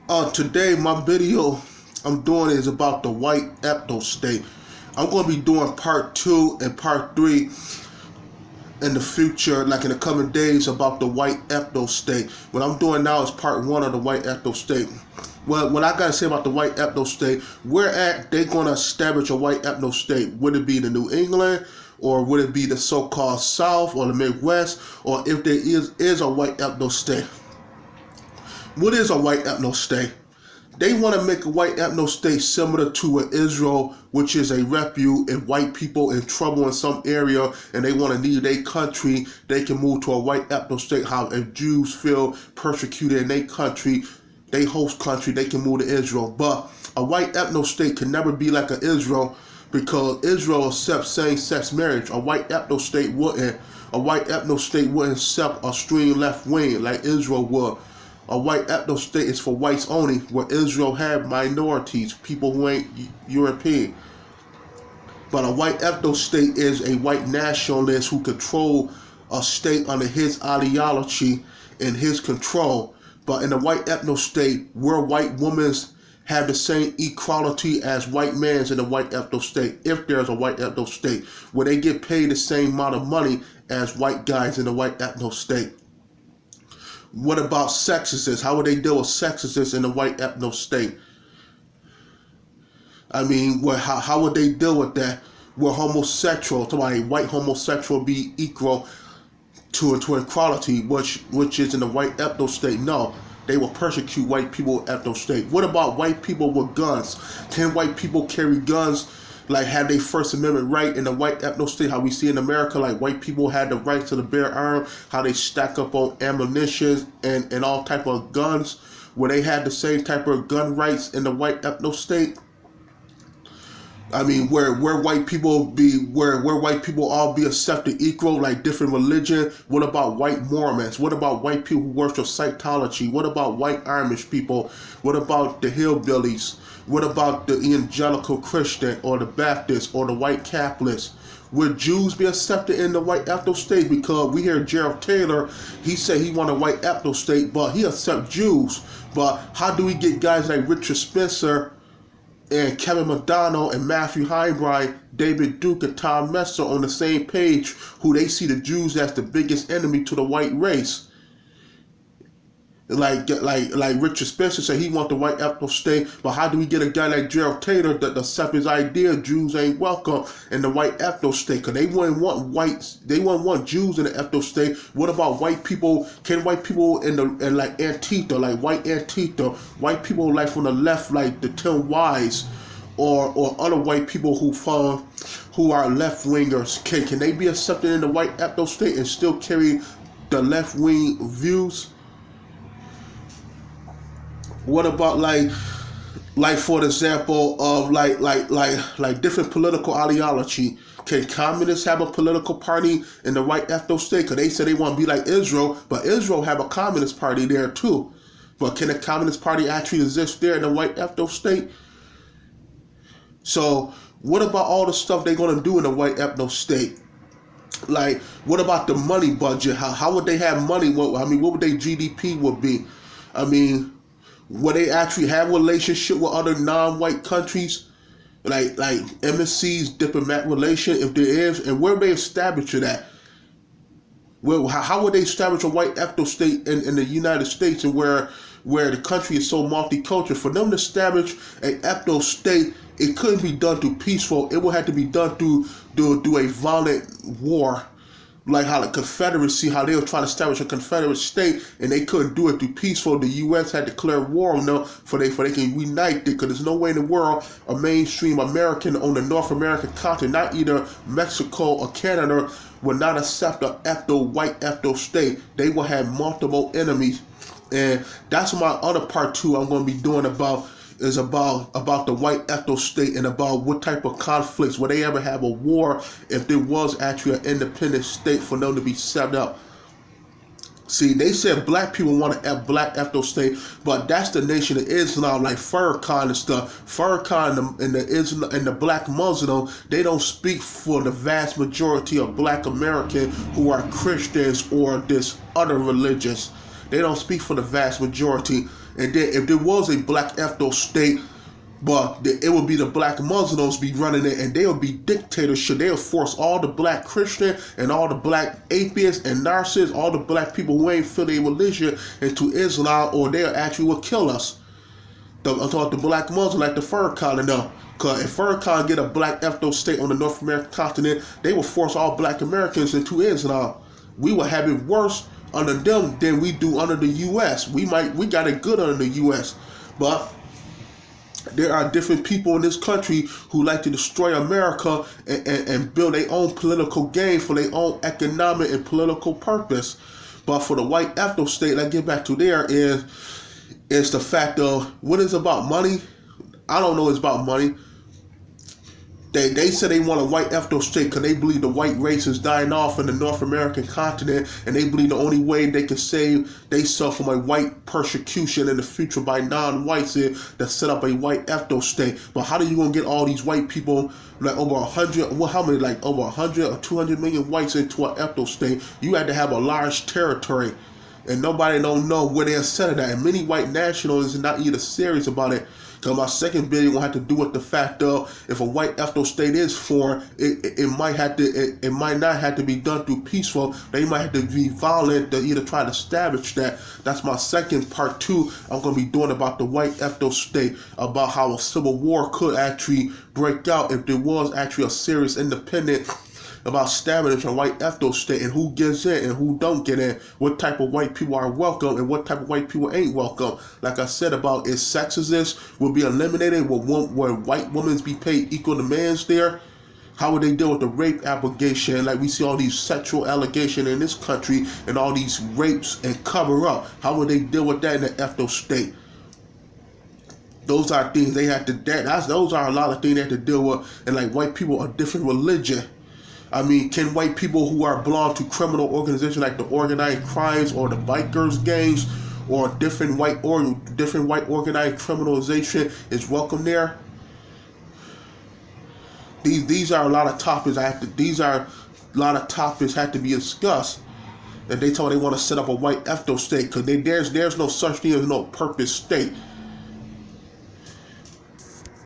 Today my video I'm doing is about the white ethno state. I'm going to be doing part 2 and part 3 in the future, like in the coming days, about the white ethno state. What I'm doing now is part 1 of the white ethno state. Well, what I gotta say about the white ethno state, where at they gonna establish a white ethno state? Would it be the New England, or would it be the so-called South or the Midwest, or if there is a white ethno state? What is a white ethno state? They want to make a white ethno state similar to Israel, which is a refuge. If white people in trouble in some area and they want to leave their country, they can move to a white ethno state. How if Jews feel persecuted in their country, they host country, they can move to Israel. But a white ethno state can never be like Israel, because Israel accepts same-sex marriage. A white ethno state wouldn't. A white ethno state wouldn't accept a extreme left wing like Israel would. A white ethno state is for whites only, where Israel have minorities, people who ain't European. But a white ethno state is a white nationalist who control a state under his ideology and his control. But in a white ethno state, where white women have the same equality as white men in the white ethno state, if there's a white ethno state, where they get paid the same amount of money as white guys in the white ethno state. What about sexists? How would they deal with sexists in the white ethno state? I mean, how would they deal with that? Where homosexual, somebody white homosexual be equal to equality, which is in the white ethno state? No, they will persecute white people in ethno state. What about white people with guns? Can white people carry guns? Like, have they First Amendment right in the white ethno state? How we see in America, like white people had the right to the bear arm, how they stack up on ammunition and all type of guns, where they had the same type of gun rights in the white ethno state. I mean, where white people all be accepted equal, like different religion. What about white Mormons? What about white people who worship Scientology? What about white Amish people? What about the hillbillies? What about the evangelical Christian or the Baptist or the white Catholics? Would Jews be accepted in the white ethno state? Because we hear Gerald Taylor, he said he want a white ethno state, but he accept Jews. But how do we get guys like Richard Spencer and Kevin McDonald and Matthew Heinbrei, David Duke and Tom Messer on the same page, who they see the Jews as the biggest enemy to the white race? Like Richard Spencer said, he want the white ethno state, but how do we get a guy like Gerald Taylor that accept his idea Jews ain't welcome in the white ethno state? Because they wouldn't want whites, they wouldn't want Jews in the ethno state. What about white people? Can white people in like Antifa, like white Antifa, white people like from the left, like the Tim Wise, or other white people who are left wingers, can they be accepted in the white ethno state and still carry the left wing views? What about like for example of like different political ideology? Can communists have a political party in the white ethno state? Because they say they want to be like Israel, but Israel have a communist party there too. But can a communist party actually exist there in the white ethno state? So what about all the stuff they're going to do in the white ethno state? Like, what about the money budget? How would they have money? What would their GDP would be? I mean, would they actually have a relationship with other non-white countries, like embassies, diplomatic relation, if there is, and where would they establish it at? Well, how would they establish a white ethno state in the United States, and where the country is so multicultural? For them to establish an ethno state, it couldn't be done through peaceful. It would have to be done through a violent war. Like how the Confederacy, how they were trying to establish a Confederate state, and they couldn't do it through peaceful. The U.S. had declared war on them for they can unite it, because there's no way in the world a mainstream American on the North American continent, not either Mexico or Canada, would not accept a white ethno state. They will have multiple enemies, and that's my other part 2 I'm going to be doing about the white ethno state, and about what type of conflicts, would they ever have a war if there was actually an independent state for them to be set up. See, they said black people want a black ethno state, but that's the Nation of Islam, like Farrakhan and stuff. Farrakhan and the black Muslim, they don't speak for the vast majority of black Americans who are Christians or this other religions. They don't speak for the vast majority. And then if there was a black ethno state, but it would be the black Muslims be running it, and they would be dictatorship. They'll force all the black Christian and all the black atheists and narcissists, all the black people who ain't feel their religion into Islam, or they actually will kill us. I'm talking the black Muslims like the Farrakhan now. Because if Farrakhan get a black ethno state on the North American continent, they will force all black Americans into Islam. We will have it worse under them than we do under the U.S. We got it good under the U.S. But there are different people in this country who like to destroy America and build their own political gain for their own economic and political purpose. But for the white ethno state, let's get back to there, is the fact of what is about money. I don't know it's about money. They said they want a white ethno state because they believe the white race is dying off in the North American continent, and they believe the only way they can save themselves from a white persecution in the future by non-whites is to set up a white ethno state. But how are you gonna get all these white people, like over 100? Well, how many? Like over 100 or 200 million whites into an ethno state? You had to have a large territory, and nobody don't know where they're set at. And many white nationalists are not either serious about it. So my second video will have to do with the fact of if a white ethno state is formed, it might not have to be done through peaceful. They might have to be violent to either try to establish that. That's my second part 2. I'm going to be doing about the white ethno state, about how a civil war could actually break out if there was actually a serious independent about establishing a white ethno state, and who gets in and who don't get in, what type of white people are welcome and what type of white people ain't welcome. Like I said about is sexism will be eliminated, where white women be paid equal to men's there. How would they deal with the rape allegation? Like we see all these sexual allegations in this country and all these rapes and cover up. How would they deal with that in the ethno state? Those are things they have to, those are a lot of things they have to deal with. And like white people are different religion. I mean, can white people who are belong to criminal organizations like the organized crimes or the bikers gangs or different white organized criminalization is welcome there? These are a lot of topics have to be discussed. And they told they want to set up a white ethno state because there's no such thing as no purpose state.